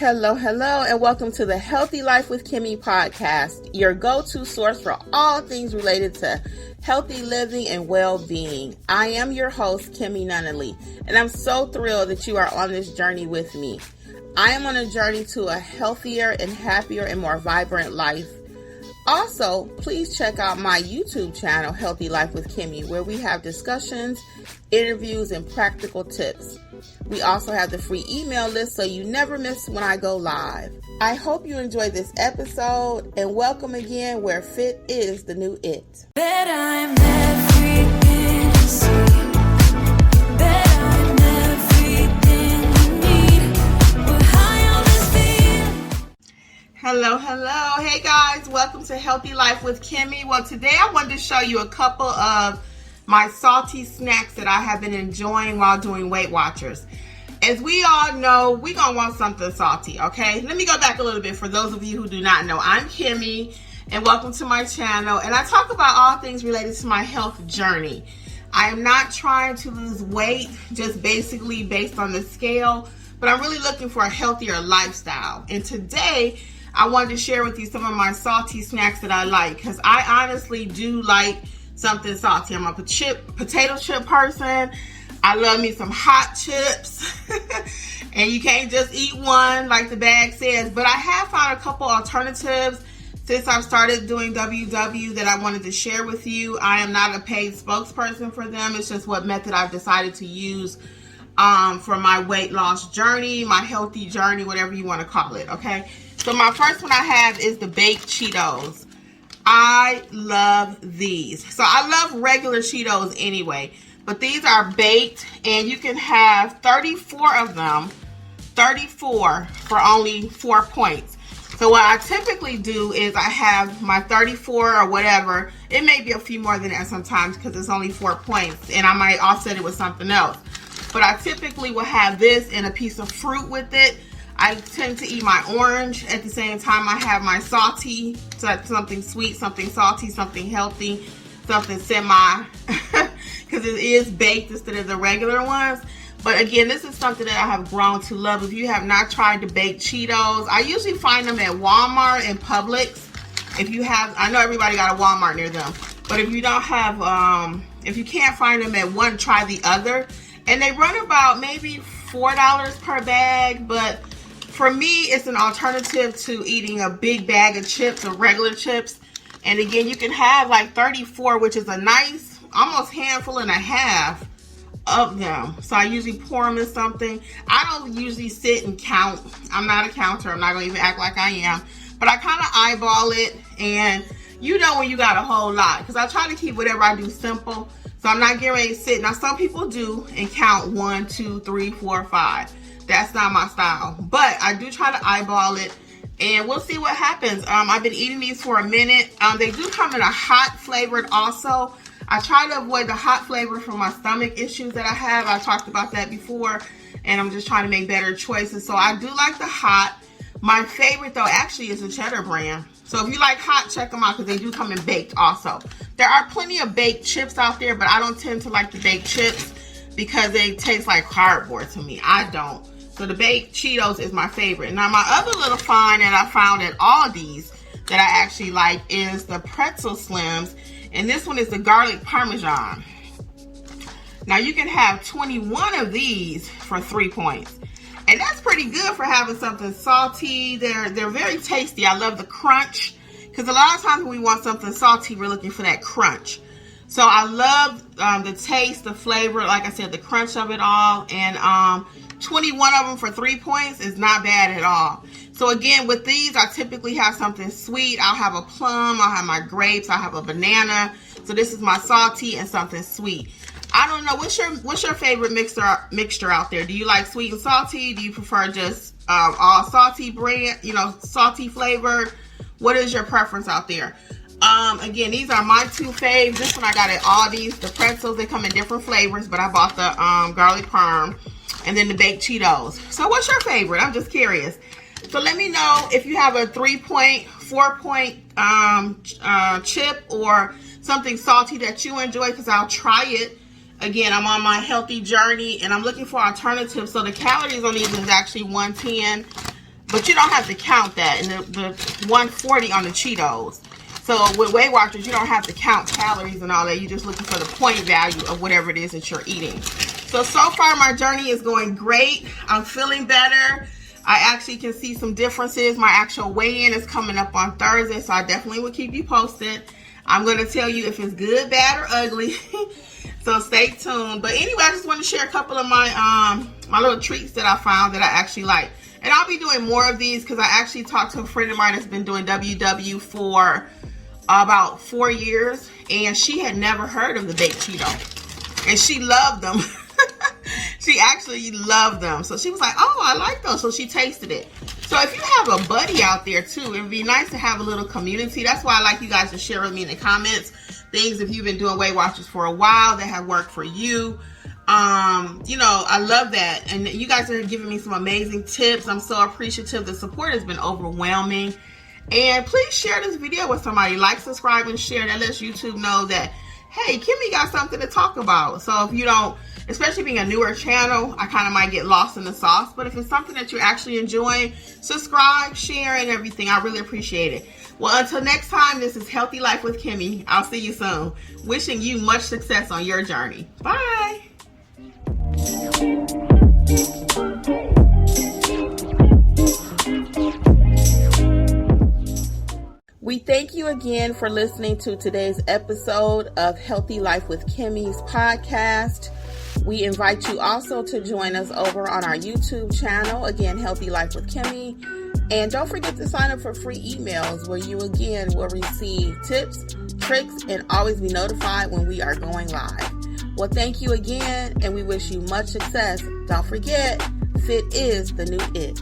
Hello, and welcome to the Healthy Life with Kimmy podcast, your go-to source for all things related to healthy living and well-being. I am your host, Kimmy Nunnally, and I'm so thrilled that you are on this journey with me. I am on a journey to a healthier and happier and more vibrant life. Also, please check out my YouTube channel, Healthy Life with Kimmy, where we have discussions, interviews, and practical tips. We also have the free email list so you never miss when I go live. I hope you enjoyed this episode and welcome again where fit is the new it. Bet I'm everything you see. Bet I'm everything you need. We're high on this beat. Hello. Hey guys, welcome to Healthy Life with Kimmy. Well, today I wanted to show you a couple of my salty snacks that I have been enjoying while doing WeightWatchers. As we all know, we're going to want something salty, okay? Let me go back a little bit for those of you who do not know. I'm Kimmy, and welcome to my channel. And I talk about all things related to my health journey. I am not trying to lose weight, just basically based on the scale, but I'm really looking for a healthier lifestyle. And today, I wanted to share with you some of my salty snacks that I like, because I honestly do like something salty. I'm a potato chip person. I love me some hot chips. And you can't just eat one like the bag says. But I have found a couple alternatives since I've started doing WW that I wanted to share with you. I am not a paid spokesperson for them. It's just what method I've decided to use for my weight loss journey, my healthy journey, whatever you want to call it, okay? So my first one I have is the baked Cheetos. I love these. So I love regular Cheetos anyway, but these are baked and you can have 34 of them, 34 for only 4 points. So what I typically do is I have my 34 or whatever. It may be a few more than that sometimes because it's only 4 points and I might offset it with something else. But I typically will have this and a piece of fruit with it. I tend to eat my orange at the same time I have my salty, so that's something sweet, something salty, something healthy, something semi, because it is baked instead of the regular ones. But again, this is something that I have grown to love. If you have not tried the baked Cheetos, I usually find them at Walmart and Publix. If you have, I know everybody got a Walmart near them, but if you don't have, if you can't find them at one, try the other. And they run about maybe $4 per bag, but for me, it's an alternative to eating a big bag of chips or regular chips. And again, you can have like 34, which is a nice, almost handful and a half of them. So I usually pour them in something. I don't usually sit and count. I'm not a counter. I'm not going to even act like I am. But I kind of eyeball it. And you know when you got a whole lot. Because I try to keep whatever I do simple. So I'm not getting ready to sit. Now, some people do and count 1, 2, 3, 4, 5. That's not my style, but I do try to eyeball it and we'll see what happens. I've been eating these for a minute. They do come in a hot flavored also. I try to avoid the hot flavor for my stomach issues that I have. I talked about that before and I'm just trying to make better choices. So I do like the hot. My favorite though actually is the cheddar brand. So if you like hot, check them out because they do come in baked also. There are plenty of baked chips out there, but I don't tend to like the baked chips because they taste like cardboard to me. I don't. So the baked Cheetos is my favorite. Now my other little find that I found at Aldi's that I actually like is the pretzel slims. And this one is the garlic parmesan. Now you can have 21 of these for 3 points. And that's pretty good for having something salty. They're very tasty. I love the crunch. Because a lot of times when we want something salty, we're looking for that crunch. So I love the taste, the flavor, like I said, the crunch of it all. And 21 of them for 3 points is not bad at all. So again, with these, I typically have something sweet. I'll have a plum, I'll have my grapes, I'll have a banana. So this is my salty and something sweet. I don't know, what's your favorite mixture out there? Do you like sweet and salty? Do you prefer just all salty brand, salty flavor? What is your preference out there? Again, these are my two faves. This one I got at Aldi's. The pretzels, they come in different flavors, but I bought the garlic parm and then the baked Cheetos. So what's your favorite? I'm just curious. So let me know if you have a 3-point, 4-point chip or something salty that you enjoy, because I'll try it. Again, I'm on my healthy journey and I'm looking for alternatives. So the calories on these is actually 110. But you don't have to count that. And the 140 on the Cheetos. So with Weight Watchers, you don't have to count calories and all that. You're just looking for the point value of whatever it is that you're eating. So far my journey is going great. I'm feeling better. I actually can see some differences. My actual weigh-in is coming up on Thursday, so I definitely will keep you posted. I'm going to tell you if it's good, bad, or ugly. So stay tuned. But anyway, I just want to share a couple of my my little treats that I found that I actually like. And I'll be doing more of these because I actually talked to a friend of mine that's been doing WW for about 4 years. And she had never heard of the baked Cheeto. And she loved them. She actually loved them. So she was like, oh, I like those. So she tasted it. So if you have a buddy out there too, it would be nice to have a little community. That's why I like you guys to share with me in the comments things if you've been doing Weight Watchers for a while that have worked for you. You know, I love that. And you guys are giving me some amazing tips. I'm so appreciative. The support has been overwhelming. And please share this video with somebody. Like, subscribe, and share. That lets YouTube know that, hey, Kimmy got something to talk about. So if you don't, especially being a newer channel, I kind of might get lost in the sauce. But if it's something that you're actually enjoying, subscribe, share, and everything. I really appreciate it. Well, until next time, this is Healthy Life with Kimmy. I'll see you soon. Wishing you much success on your journey. Bye. We thank you again for listening to today's episode of Healthy Life with Kimmy's podcast. We invite you also to join us over on our YouTube channel, again, Healthy Life with Kimmy. And don't forget to sign up for free emails where you again will receive tips, tricks, and always be notified when we are going live. Well, thank you again, and we wish you much success. Don't forget, fit is the new it.